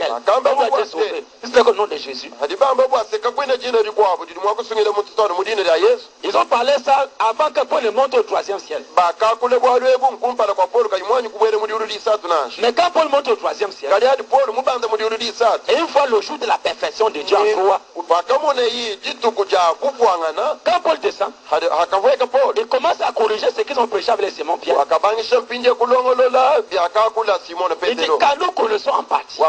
ciel. Comment tu as été sauvé? C'est au nom de Jésus. Ils ont parlé ça avant que Paul ne monte au 3e ciel. Mais quand Paul monte au 3e ciel, et une fois le jour de la perfection de Dieu en joie, quand Paul descend, il commence à corriger ce qu'ils ont prêché avec les Simon Pierre. Il dit car nous connaissons en partie. Et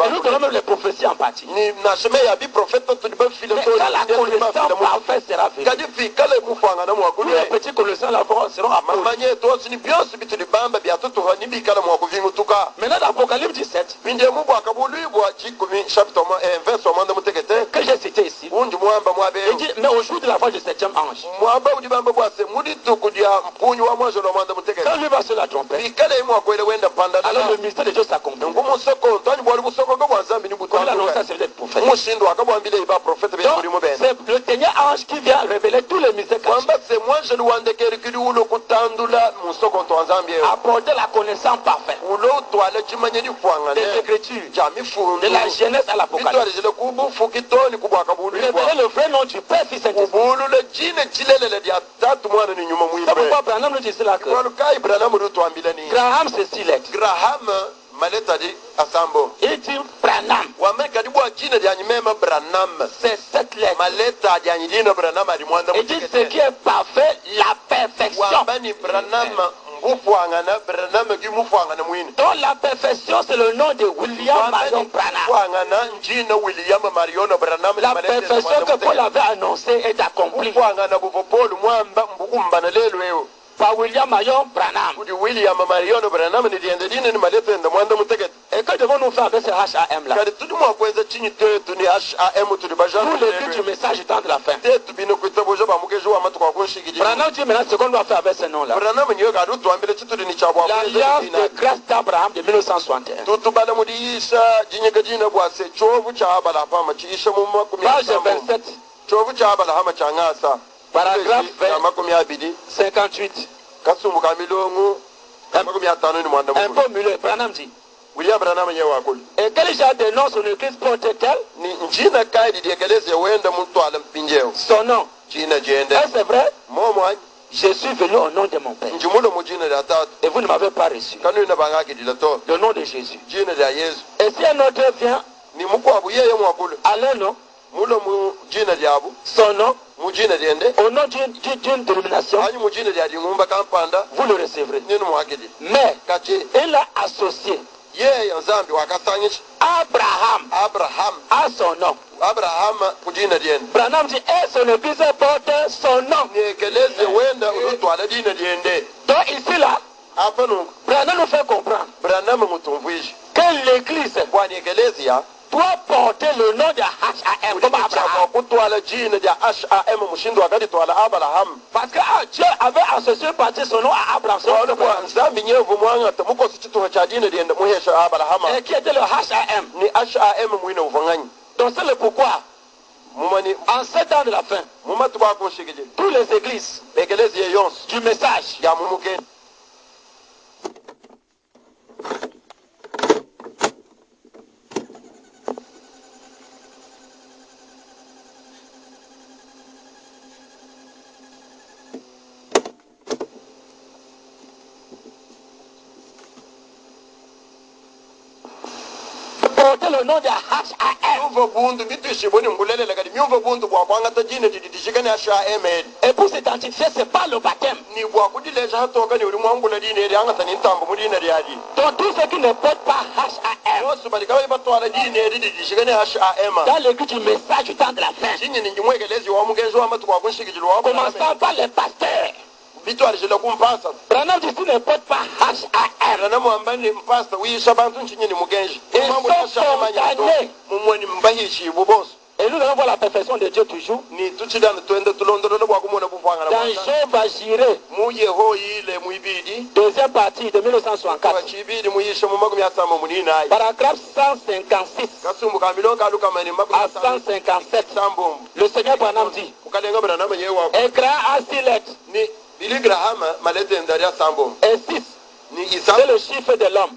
nous donnons même les prophéties en partie. Mais quand la connaissance parfaite sera venue, tous les petits connaissants là seront apparus. Maintenant dans Apocalypse 17, que j'ai cité ici, il dit mais au jour de la voix du 7e ange, quand lui va sur la trompette, alors le mystère de Dieu s'accomplit. Comme il annonce à ses prophètes. Donc c'est le dernier ange qui vient révéler tous les mystères cachés. Apporter la connaissance parfaite des Écritures, de la Genèse à l'Apocalypse. Révéler le vrai nom du Père, Fils et Saint-Esprit. C'est pourquoi Branham nous dit cela que Graham c'est 6 lettres. Il dit Branham. C'est 7 lettres. Il dit ce qui est parfait, la perfection. Donc la perfection c'est le nom de William Marion Branham. La perfection que Paul avait annoncée est accomplie par William Marion Branham. Et que devons-nous faire avec ce HAM là? Nous l'écrit du message du temps de la fin. Branham dit maintenant ce qu'on doit faire avec ce nom là. L'alliance de grâce d'Abraham de 1961. Page 27. Paragraphe 58. Un peu mieux, Branham dit. Et quel genre de nom son église porte-t-elle? Son nom. Est-ce c'est vrai? Je suis venu au nom de mon Père. Et vous ne m'avez pas reçu. Le nom de Jésus. Et si un autre vient, alors non. Son nom, au nom d'une dénomination, vous le recevrez. Mais il a associé Abraham à son nom. Branham dit et son église porte son nom. Donc ici là, Branham nous fait comprendre que l'église doit porter le nom de HAM comme Abraham. Parce que Dieu avait associé son nom à Abraham. Et qui était le HAM? Donc c'est le pourquoi. En 7 ans de la fin, toutes les églises du message porter le nom de HAM. Et pour s'identifier, c'est pas le baptême. Donc tout ce qui ne porte pas HAM dans l'église du message du temps de la fin, commençant par les pasteurs. Branham dit qu'il ne porte pas HAM. Ils sont condamnés. Et nous allons voir la perfection de Dieu toujours. Dans Job va girer. Deuxième partie de 1964. Paragraphe 156 à 157. Le Seigneur Branham dit écrit à 6 lettres. Et 6. C'est le chiffre de l'homme.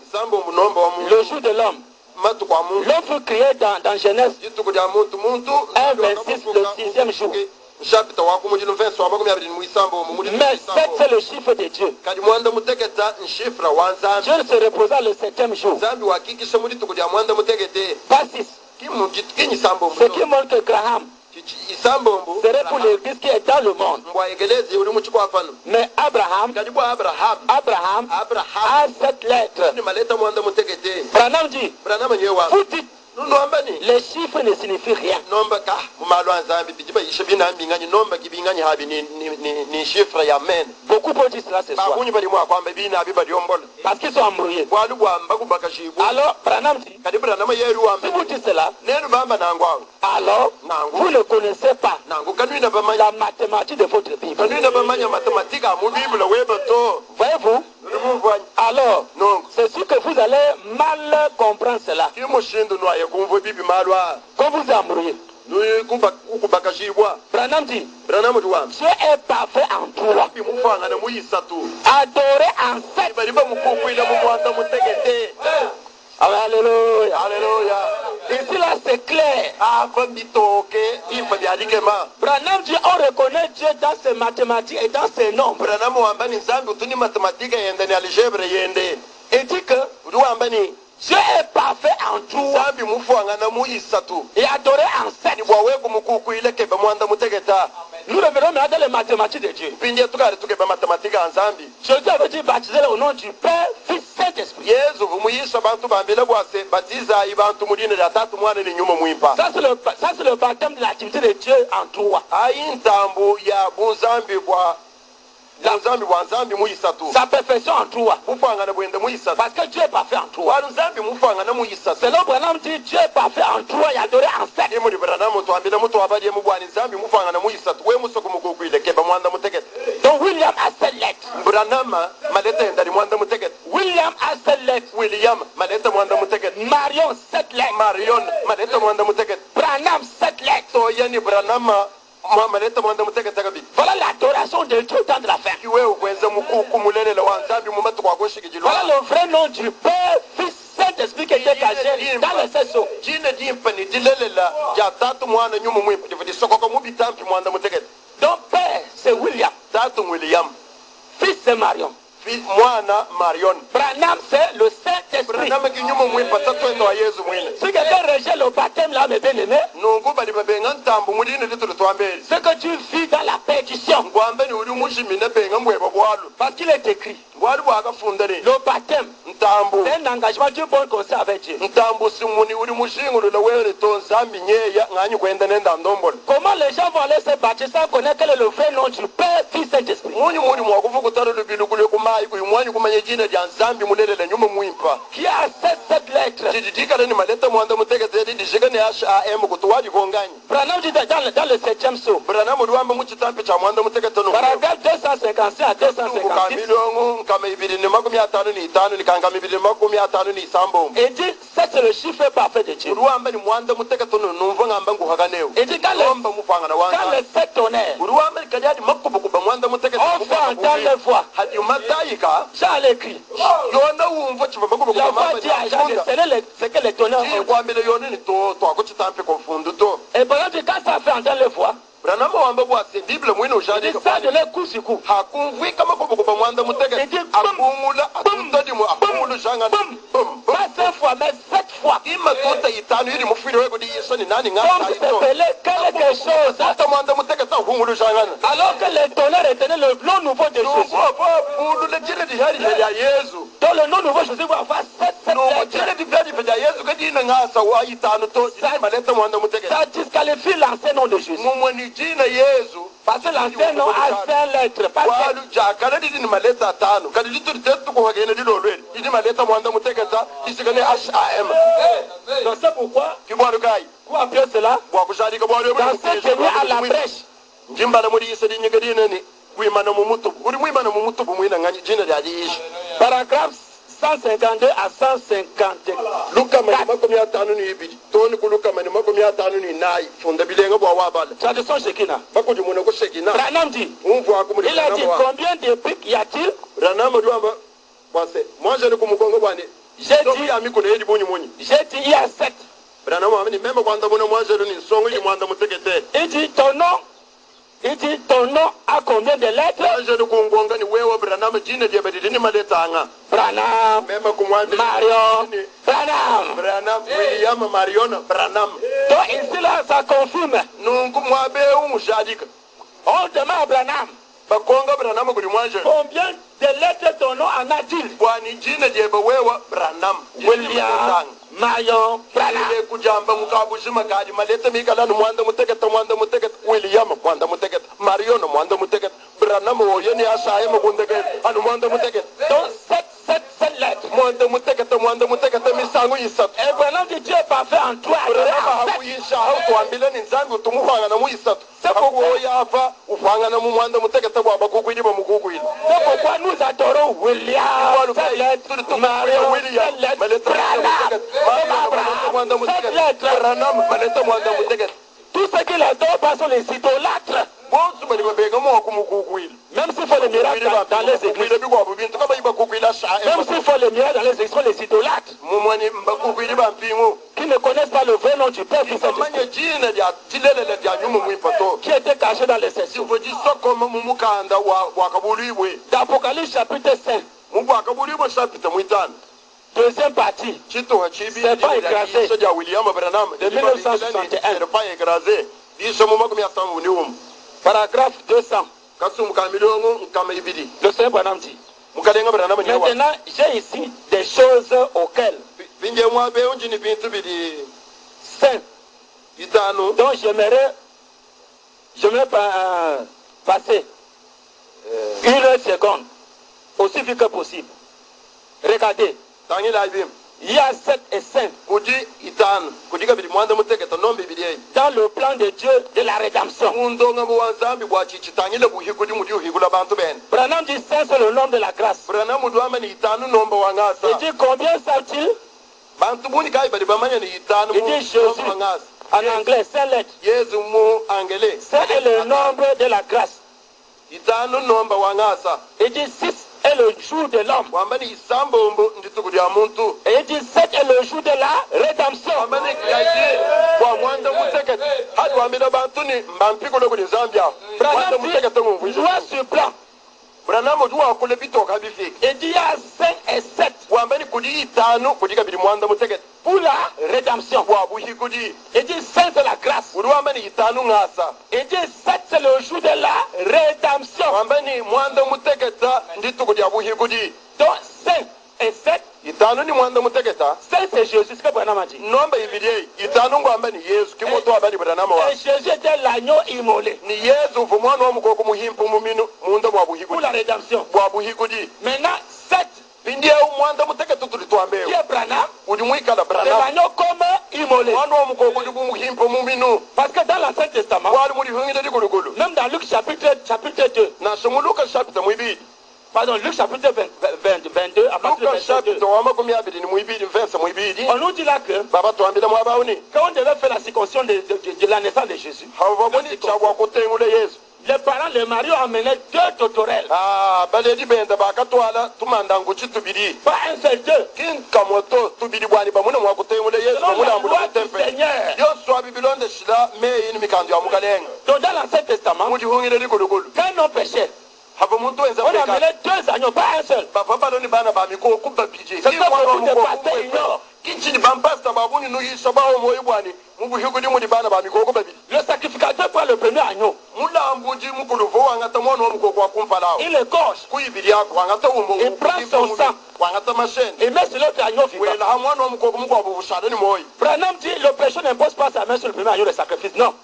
Le jour de l'homme. L'homme fut créé dans Genèse 1,26, le 6e jour. Mais 7 c'est le chiffre de Dieu. Dieu se reposa le 7e jour. Pas 6. Ce qui montre que Graham serait pour l'église qui est dans le monde. Mais Abraham a cette lettre. Branham dit, vous dites, les chiffres ne signifient rien. Beaucoup peuvent dire cela ce soir. Parce qu'ils sont embrouillés. Alors, Branham dit, si vous dites cela, alors vous ne connaissez pas la mathématique de votre Bible. Voyez-vous? Alors, c'est sûr que vous allez mal comprendre cela. Quand vous embrouillez. Branham dit, Dieu est parfait en toi. Adoré en sept. Alléluia. Alléluia. Ici là c'est clair. Branham dit on reconnaît Dieu dans ses mathématiques et dans ses nombres. Il dit que Dieu est parfait en tout et adoré en sept. Nous revenons maintenant dans les mathématiques de Dieu. Jésus avait dit baptiser au nom du Père, Fils, Saint-Esprit. Ça c'est le baptême de l'activité de Dieu en toi. Sa perfection en toi. Parce que Dieu est parfait en toi. C'est là où Branham dit Dieu est parfait en toi et adoré en sept. Donc William a sept lettres. William a sept lettres. Marion sept lettres. Branham sept lettres. Voilà l'adoration de Dieu dans la fin. Voilà le vrai nom du Père, Fils, Saint-Esprit qui était caché dans le cerceau. Donc Père, c'est William. Fils, c'est Marion. Branham, c'est le Saint-Esprit. Ce qui rejette le baptême là, mes bien-aimés, c'est que tu vis dans la perdition. Parce qu'il est écrit, le baptême, c'est un engagement du bon conseil avec Dieu. Comment les gens vont aller se baptiser sans connaître quel est le vrai nom du Père, Fils, Saint-Esprit? Qui a cette lettre? Branham dit dans le 7e saut, paragraphe 256 à 256, il dit ça c'est le chiffre parfait de Dieu. Il dit quand le 7 tonnerre, on fait entendre les voix. Jean l'écrit. La voix dit à Jean de sceller ce que les tonnerres ont dit. Et Branham dit quand ça fait entendre les voix, il dit ça de leur coup sur coup. Il dit pas 5 fois mais 7 fois. Comme c'est pelé quelque chose. Alors que les tonnerres étaient le nom nouveau de Jésus. Donc le nom nouveau de Jésus va avoir 7 lettres. Ça disqualifie l'ancien nom de Jésus. Parce que l'ancien nom a 5 lettres. Donc c'est pourquoi, pour appeler cela, dans cette tenue à la brèche. Paragraphe 152 à 154. Traduction Shekina. Branham dit, il a dit combien de pics y a-t-il? Moi je ne comprends pas. J'ai dit il y a 7. Il dit ton nom a combien de lettres? Branham, Marion, Branham. Donc ici là, ça confirme. On demande à Branham. Combien de lettres ton nom en a-t-il? William, Marion, Branham. Donc 7 lettres. Et Branham dit Dieu est parfait en toi. C'est pourquoi nous adorons William, Marion, tout ce qui les adore pas sont les idolâtres. Même s'il faut les miracles dans les églises. Même s'il faut les miracles dans les églises, sont les idolâtres. Qui ne connaissent pas le vrai nom du Père, qui était caché dans les sessions. D'Apocalypse chapitre 5. Deuxième partie. C'est pas écrasé. De 1961. Paragraphe 200. Le Seigneur Branham dit. Maintenant, j'ai ici des choses auxquelles saints. Donc j'aimerais passer 1 seconde aussi vite que possible. Regardez. Il y a 7 et 5 dans le plan de Dieu de la rédemption. Branham dit 5 c'est le nom de la grâce. Il dit combien savent-ils? Il dit Jésus en anglais 5 lettres. 5 est le nombre de la grâce. Il dit 6 est le jour de l'homme. Et il dit 7 est le jour de la rédemption. Branham dit noir sur blanc. Il dit il y a 5 et 7 pour la rédemption. Il dit 5 c'est la grâce. Il dit 7 c'est le jour de la rédemption. Donc 5 et 7. 5 c'est Jésus, ce que Branham a dit. Et Jésus était l'agneau immolé pour la rédemption. Maintenant 7 qui est Branham, c'est l'agneau comme immolé. Parce que dans l'Ancien Testament, même dans Luc chapitre 2, pardon, Luc chapitre 22, à partir de 22, on nous dit là que quand on devait faire la circoncision de la naissance de Jésus, les parents, les maris ont amené 2 totorelles. Pas un seul 2. Donc dans l'Ancien Testament, quand on péchait, on amenait 2 agneaux, pas un seul. C'est ça pour que pasteur ignore. Le sacrificateur prend le premier agneau. Il le coche. Il prend son sang. Il met sur l'autre agneau vivant. Branham dit le péché n'impose pas sa main sur le premier agneau de sacrifice. Non.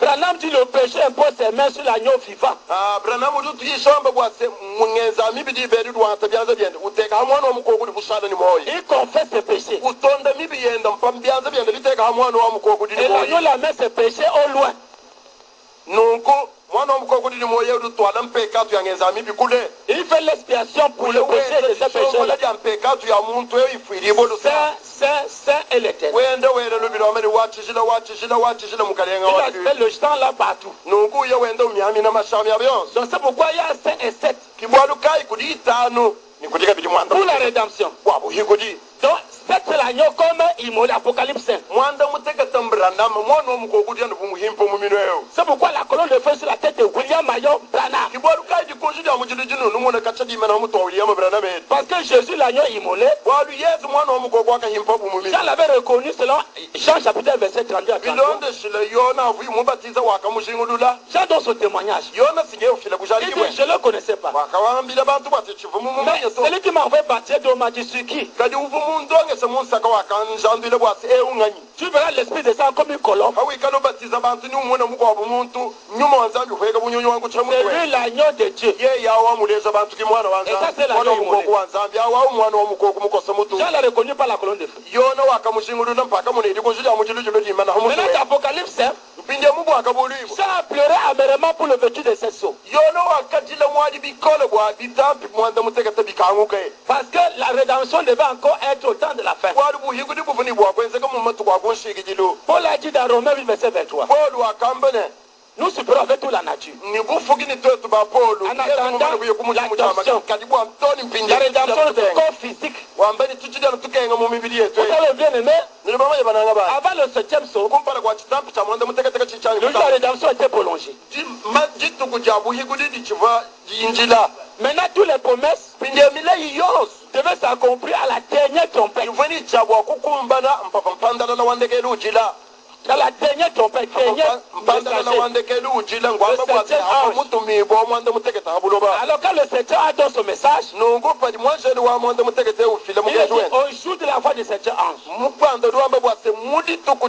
Branham dit le péché impose ses mains sur l'agneau vivant. Il confesse ses péchés. Et l'agneau la met ses péchés au loin. Il fait l'expiation pour le péché de ces pécheurs. Saint et l'éternel. Il a fait le chant là partout. Donc c'est pourquoi il y a 5 et 7. Pour la rédemption. Donc, c'est l'agneau comme immolé, Apocalypse 5. C'est pourquoi la colonne de feu sur la tête de William Marion Branham. Parce que Jésus, l'agneau immolé, Jean l'avait reconnu selon Jean chapitre verset 32 à 33. Jean donne son témoignage. Il dit, je ne le connaissais pas. Mais celui qui m'a envoyé baptiser d'eau m'a dit, sur qui? Tu verras l'esprit de sang comme une colombe. C'est lui l'agneau de Dieu. Et ça c'est l'agneau immolé. Jean l'a reconnu par la colonne de feu. Maintenant l'Apocalypse 5, Jean a pleuré amèrement pour le vêtu de ses sceaux. Parce que la rédemption devait encore être au temps de la fin. Paul a dit dans Romains 8 verset 23. Nous supérons avec toute la nature. En attendant l'adoption, la rédemption de corps physique. Vous savez bien aimé, avant le 7e saut, le jour de la rédemption était prolongé. Maintenant toutes les promesses devaient s'accomplir à la dernière trompette. Dans la dernière trompette, alors quand le Seigneur a donné son message, il dit au jour de la voix du Seigneur ange. Donc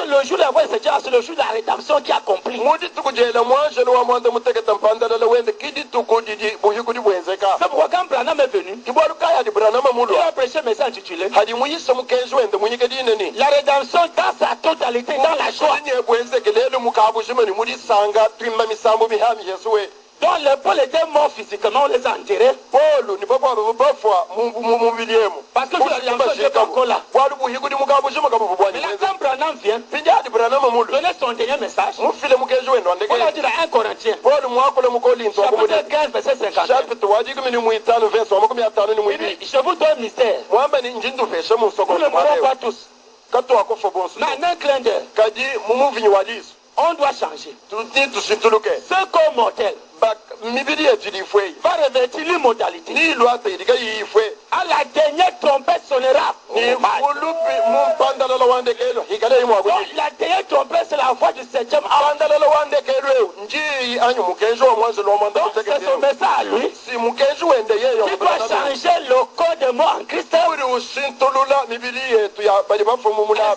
le jour de la voix du Seigneur, c'est le jour de la rédemption qui est accompli. C'est pourquoi quand Branham est venu, il a prêché un message intitulé la rédemption dans sa totalité, dans la joie. Donc les Paul étaient morts physiquement, on les a enterrés. Parce que la rédemption n'était pas encore là. Mais là, quand Branham vient, donner son dernier message, on a dit dans 1 Corinthiens, chapitre 15, verset 51. Je vous donne un mystère. Nous ne mourrons pas tous. Mais en un clin d'œil, on doit changer. Ce corps mortel va revêtir l'immortalité. À la dernière trompette sonnera. La dernière trompette, c'est la voix du 7e ange. C'est son message à lui. Qui doit changer le corps de mort en Christ.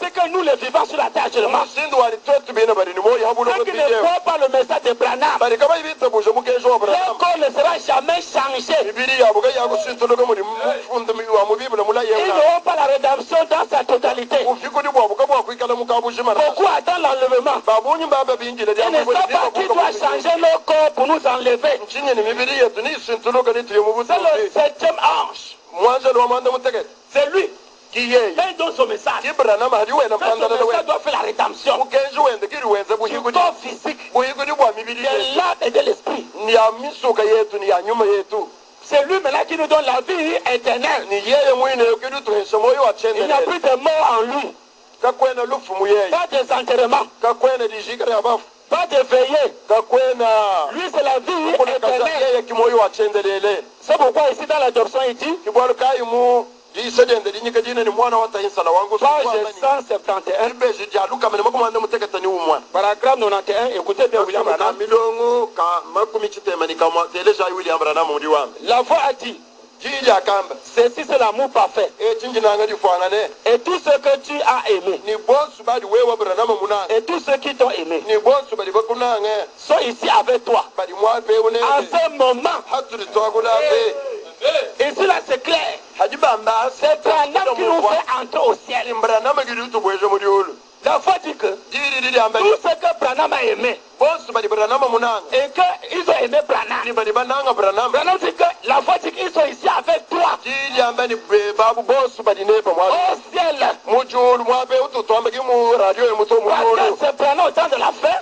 C'est que nous les vivants sur la terre actuellement. Ceux qui ne croient pas le message de Branham, leur corps ne sera jamais changé. Ils n'auront pas la rédemption dans sa totalité. Beaucoup attendent l'enlèvement. Ils ne savent pas qui doit changer leur corps pour nous enlever. C'est le 7e ange. C'est lui. Il donne son message. Son message doit faire la rédemption du corps physique, de l'âme et de l'esprit. C'est lui maintenant qui nous donne la vie éternelle. Il n'y a plus de mort en lui. Pas de enterrement. Pas de veillée. Lui c'est la vie éternelle. C'est pourquoi ici dans l'adoption il dit page 171, paragraphe 91, écoutez bien William Branham. La voix a dit, ceci c'est l'amour parfait. Et tout ce que tu as aimé, et tous ceux qui t'ont aimé, sont ici avec toi. En ce moment, ici là c'est clair. C'est Branham qui nous fait entrer au ciel. La foi dit que tout ce que Branham a aimé et qu'ils ont aimé Branham. Branham dit que la foi dit qu'ils sont ici avec toi. Au ciel. Parce que c'est Branham au temps de la fin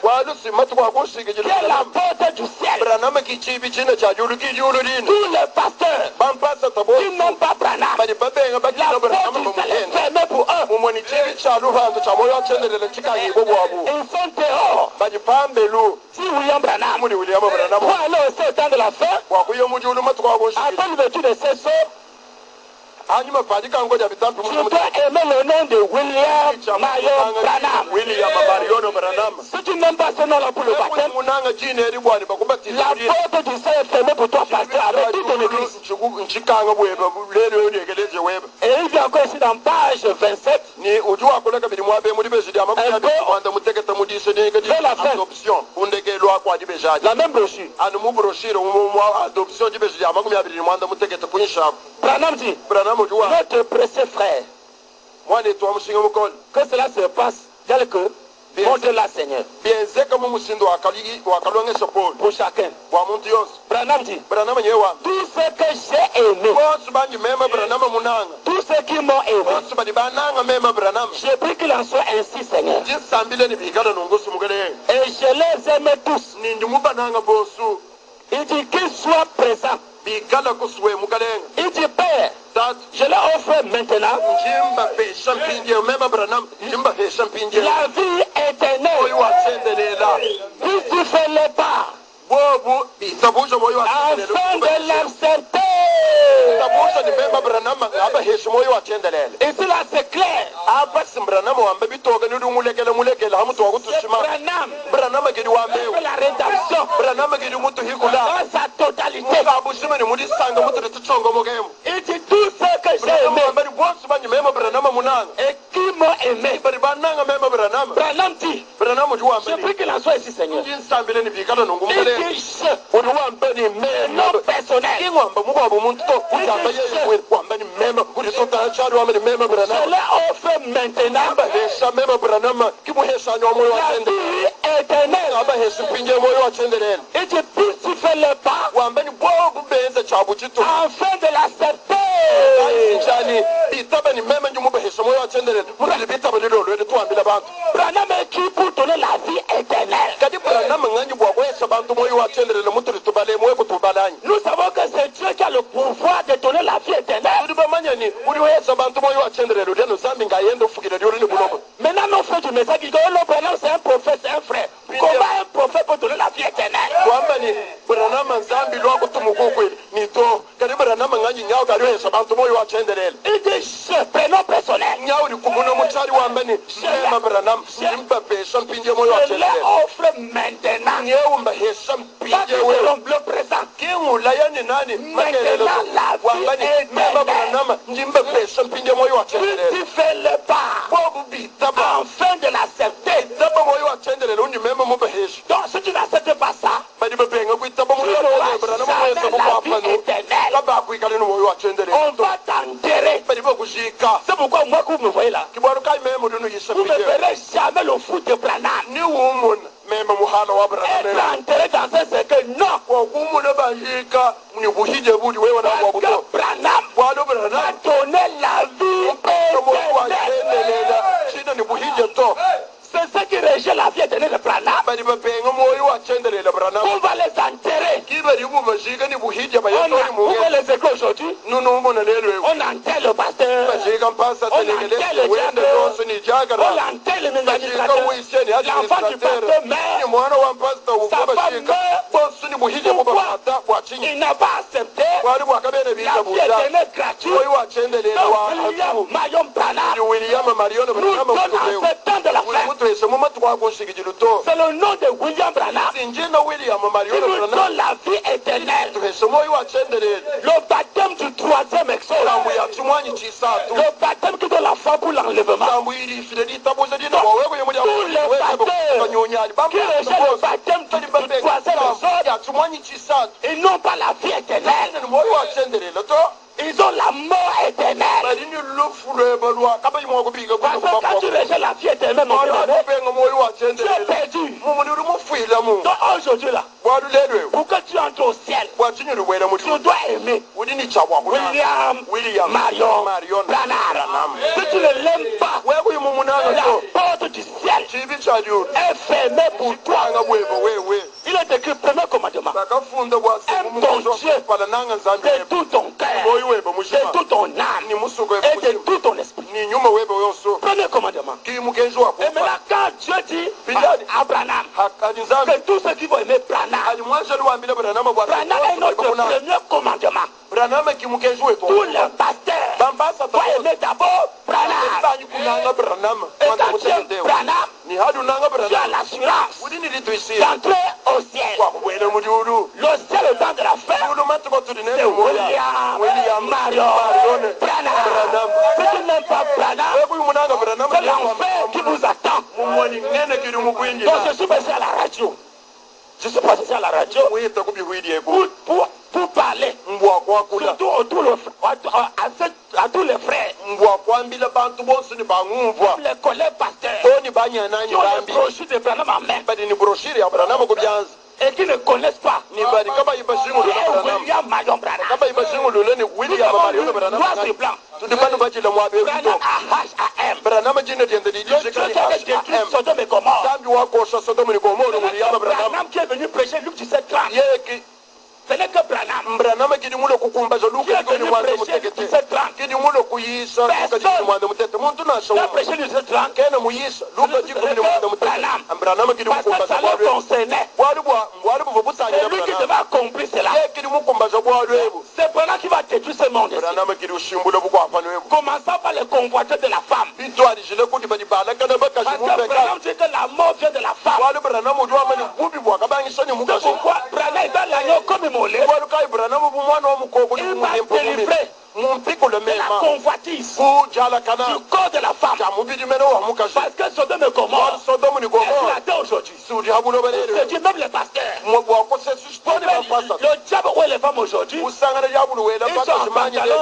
qui est la porte du ciel. Tous les pasteurs qui n'ont pas Branham, la porte du ciel est fermée pour eux. Ils sont dehors. Si William Branham pour aller aussi au temps de la fin, après l'ouverture de ces sceaux, tu dois aimer le nom de William Marion Branham. Si tu n'aimes pas ce nom-là pour le baptême, la porte du ciel est fermée pour toi, pasteur, avec toute ton église. Et il vient encore ici dans page 27. La même brochure. Branham dit, notre précieux frère, que cela se passe tel que montre-la, Seigneur. Pour chacun. Branham dit, tout ce que j'ai aimé, tous ceux qui m'ont aimé, j'ai pris qu'il en soit ainsi, Seigneur. Et je les aime tous. Il dit qu'ils soient présents. Il dit, Père, je leur offre maintenant la vie éternelle. Puis tu fais le pas afin de l'accepter. Et cela c'est clair. C'est Branham fait la rédemption dans sa totalité. Il dit tout ce que j'ai aimé et qui m'ont aimé. Branham dit, j'ai pris qu'il en soit ici, Seigneur. Il dit non personnel. Je leur offre maintenant la vie éternelle. Et tu peux tu fais le pas afin de l'accepter. Branham est qui pour donner la vie éternelle. Nous savons que c'est Dieu qui a le pouvoir de donner la vie éternelle. Maintenant, nos frères du message, ils disent que Branham c'est un prophète, c'est un frère. Comment un prophète peut donner la vie éternelle? Il dit prénom personnel. Je leur offre maintenant. Pas que le présent. Maintenant la vie éternelle. Tu fais le pas afin de l'accepter. Donc si tu n'acceptes pas ça, tu n'auras jamais la vie éternelle. On va t'enterrer. C'est pourquoi moi que vous me voyez là, vous ne verrez jamais le foot de Branham. Être enterré dans un cercueil, non. Parce que Branham a donné la vie éternelle. C'est ceux qui rejettent la vie éternelle de Branham. On va les enterrer. On va les écouter aujourd'hui. On enterre le pasteur. On enterre le diable. On enterre le ministre. L'enfant du pasteur meurt. Sa femme meurt. Pourquoi il n'a pas accepté la vie éternelle gratuite de William Marion Branham. Nous donne en ce temps de la fin. C'est le nom de William Branham qui nous donne la vie éternelle. Le baptême du troisième exode. Le baptême qui donne la foi pour l'enlèvement. Tous les pasteurs qui rejettent le baptême du troisième exode, ils n'ont pas la vie éternelle. Ils ont la mort éternelle. Parce que quand tu rejettes cherchais la vie éternelle, mon bien-aimé, tu es perdu. Donc aujourd'hui là, pour que tu entres au ciel, tu dois aimer William Marion Branham. Si tu ne l'aimes pas, la porte du ciel est fermée pour toi. Il est écrit premier commandement. Aime ton Dieu de tout ton cœur, de toute ton âme et de tout ton esprit. Premier commandement. Et maintenant quand Dieu dit à Branham que tous ceux qui vont aimer Branham est notre premier commandement. Tous les pasteurs vont aimer d'abord Branham. Et quand tu aimes Branham, tu as l'assurance d'entrer au ciel. Le ciel au temps de la fin, c'est William Marion Branham. Si tu n'aimes pas Branham, c'est l'enfer qui vous attend. Donc je suis passé à la radio. Je suis passé à la radio pour parler, surtout à tous les frères, les collègues pasteurs qui ont les brochures de Branham en main et qui ne connaissent pas William Marion Branham. Noir sur blanc. Branham A-H-A-M. Sodome et Gomorrhe. Branham qui est venu prêcher Luc 17:30. Ce n'est que Branham qui est venu prêcher Luc 17:30. Personne n'a prêché Luc 17:30. Branham. Parce que ça le concernait. C'est lui qui devait accomplir cela. C'est Branham qui va détruire ce monde. Commençant par le convoiteux de la femme. Parce que Branham dit que la mort vient de la femme. C'est pourquoi Branham est dans l'agneau comme immolé. Il m'a délivré de la convoitise du corps de la femme. Parce que Sodome et Gomorrhe est éclaté aujourd'hui. C'est Dieu, même les pasteurs. Le diable où est les femmes aujourd'hui? Ils sont en pantalon,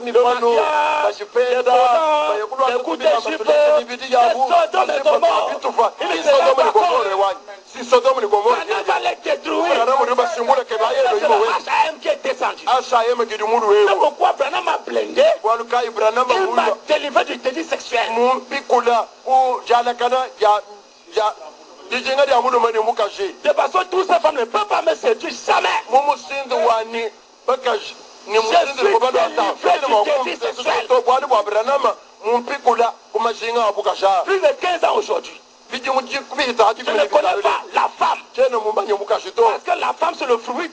le maquillage, les coups d'Égypte, c'est Sodome et Gomorrhe. Il ne sera pas encore. Branham va les détruire. C'est le H.A.M. qui est descendu. C'est pourquoi Branham m'a blindé. Il m'a délivré du délit sexuel. De façon, toutes ces femmes ne peuvent pas me séduire jamais. Je suis délivré du délit sexuel. Plus de 15 ans aujourd'hui. Je ne connais pas la femme. Parce que la femme c'est le fruit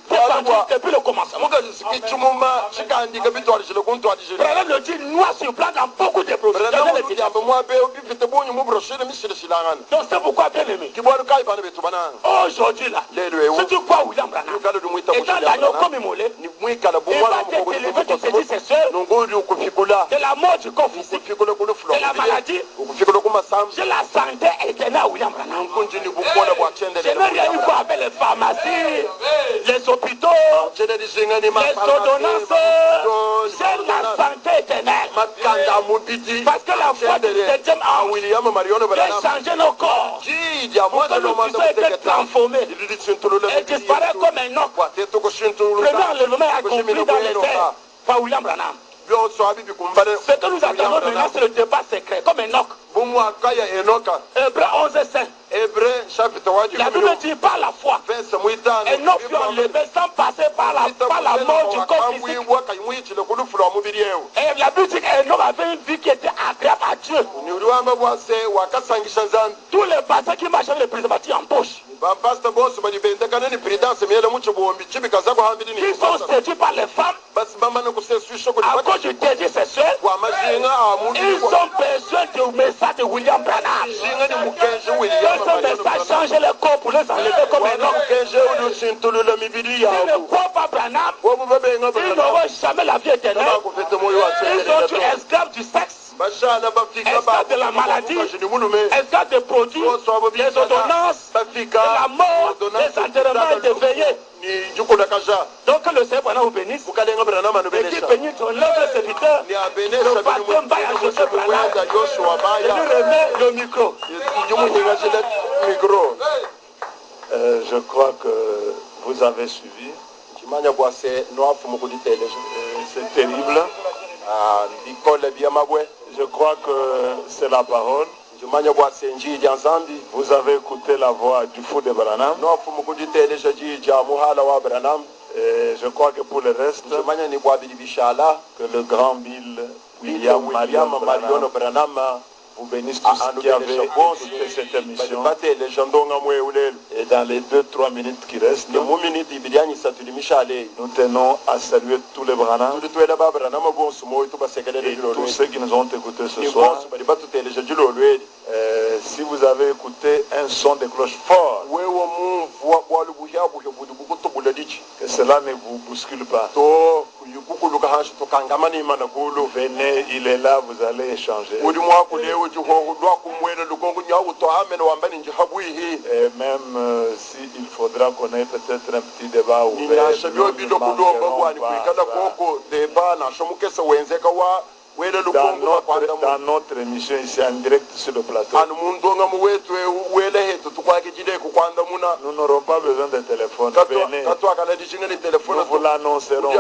depuis le commencement. Branham le dit noir sur blanc dans beaucoup de brochures. Donc c'est pourquoi bien aimé. Aujourd'hui là, si tu crois William Branham, et dans l'agneau comme immolé, il va te délivrer du délit sexuel, de la mort du corps physique, de la maladie, de la santé éternelle à William Branham. Je n'ai rien eu voir avec les pharmacies, les hôpitaux, les ordonnances. J'ai la santé éternelle. Parce que la foi du 7e an a changé nos corps. Pour que nous puissions être transformés et disparaître comme un homme. Premier enlèvement accompli dans les airs par William Branham. Ce que nous attendons maintenant, c'est le débat secret, comme Enoch. Hébreux 11:5. La Bible dit par la foi. Enoch fut enlevé sans passer par la mort du corps physique. Et la Bible dit qu'Enoch avait une vie qui était agréable à Dieu. Tous les pasteurs qui marchaient avec les préservatifs en poche, qui sont séduits par les femmes à cause du désir sexuel, ils ont besoin du message de William Branham. Ce message change les corps pour les enlever comme un homme. S'ils ne croient pas Branham, ils n'auront jamais la vie éternelle. Ils sont tous esclaves du sexe, esclaves de la maladie, esclaves des produits, des ordonnances, de la mort, des enterrements et des veillées. Donc que le Seigneur vous bénisse. Et qui bénit ton noble serviteur. Le pasteur Mbaya Joseph Branham. Et lui remet le micro. Je crois que vous avez suivi. C'est terrible. Je crois que c'est la parole. Vous avez écouté la voix du fou de Branham. Et je crois que pour le reste, que le grand William Marion Branham vous bénisse tous ceux qui avaient écouté cette émission. Et dans les 2-3 minutes qui restent, nous tenons à saluer tous les Branham et tous ceux qui nous ont écoutés ce soir. Si vous avez écouté un son de cloche fort, que cela ne vous bouscule pas. Venez, il est là, vous allez échanger. Et même s'il faudra qu'on ait peut-être un petit débat ouvert, dans notre émission ici en direct sur le plateau, nous n'aurons pas besoin de téléphone. Venez, nous vous l'annoncerons.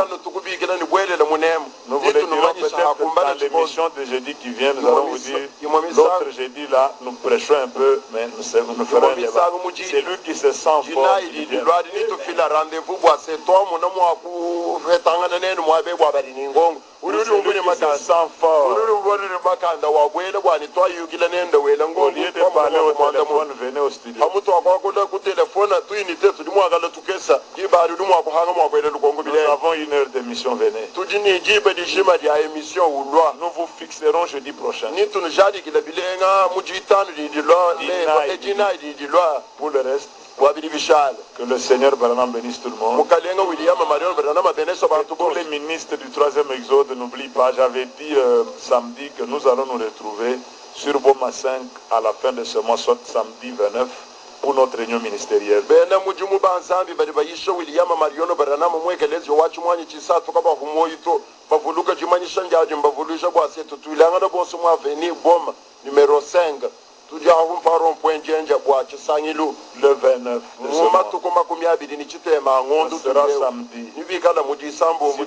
Nous vous le dirons peut-être dans l'émission de jeudi qui vient. Nous allons vous dire, l'autre jeudi là, nous prêchons un peu, mais nous ferons un débat. C'est lui qui se sent fort. Au lieu de parler au téléphone, venez au studio. Nous avons 1 heure d'émission, venez. Nous vous fixerons jeudi prochain. Pour le reste, que le Seigneur Branham bénisse tout le monde. Pour les ministres du 3e exode, n'oublie pas, j'avais dit samedi que nous allons nous retrouver sur Boma 5 à la fin de ce mois, soit samedi 29, pour notre réunion ministérielle. Numéro 5. Le 29 de ce mois. Ce sera samedi. Si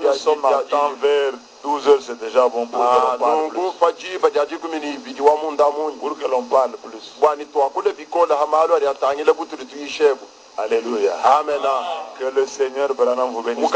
nous sommes à temps vers 12h, c'est déjà bon pour que l'on parle plus. Pour que l'on parle plus. Alléluia. Amen. Que le Seigneur Branham vous bénisse.